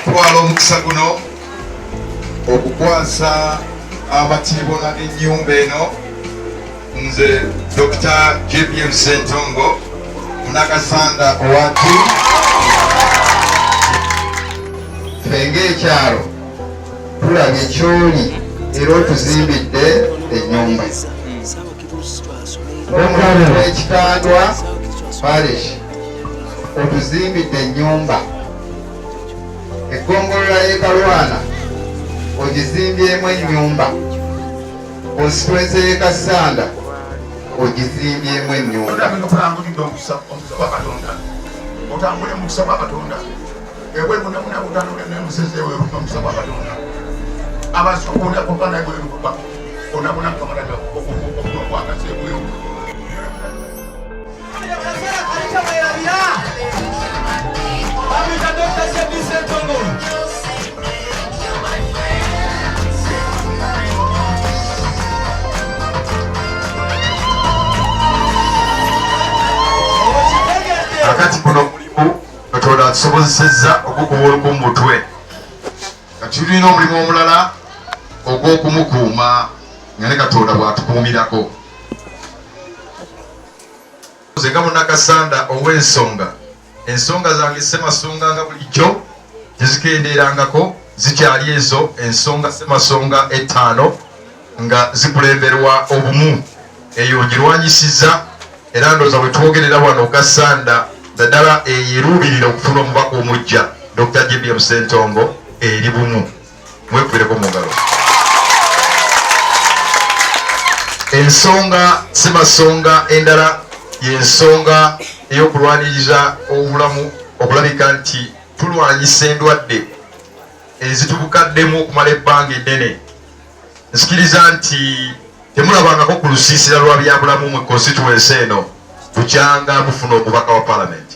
okutwala omukisa guno okukwasa abatiibona b'ennyumba eno nze Dr. JBM Ssentongo Nakasanda owatu fenge ekyalo tulabye kyoli era otuzimbidde ennyumba omulalo w'ekitandwa parish otuzimbidde ennyumba eggongolola y'ekalwana ogizimbyemu ennyumba konsitwensi y'ekasanda ogizimbyemu ennyumba otambule mu kusaba Katonda ewe munamuna kutandule n'emuseze ewe omusaba Katonda abasokunda kopana ewe lukuba onabona kamaraga okunokwakase ewe akati kuno mulimu Katonda atusobozesezza okukuba oluku mu mutwe kati tulina omulimu omulala ogw'okumukuuma nga ne Katonda bw'atukuumirako nga Munnakasanda ow'ensonga ensonga zange Ssemasonga nga bulijjo tezikendeerangako zikyali ezo ensonga Ssemasonga 5 nga zikulemberwa obumu eyo ngirwanyisizza era ndooza bwe twogerera wano Kasanda ddala eyeruubirira okufuna omubaka omujja Dr. JBM Ssentongo eri bumu mwekubireko mu ngalo ensonga Ssemasonga endala y'ensonga ey'okulwaniriza obulamu okulabika nti tulwanyisa endwadde ezitubukaddemu okumala ebbanga eddene nsikiriza nti temulabangako ku lusiisira lwa byabulamu mu constituency eno bukyanga bufuna omubaka wa parliament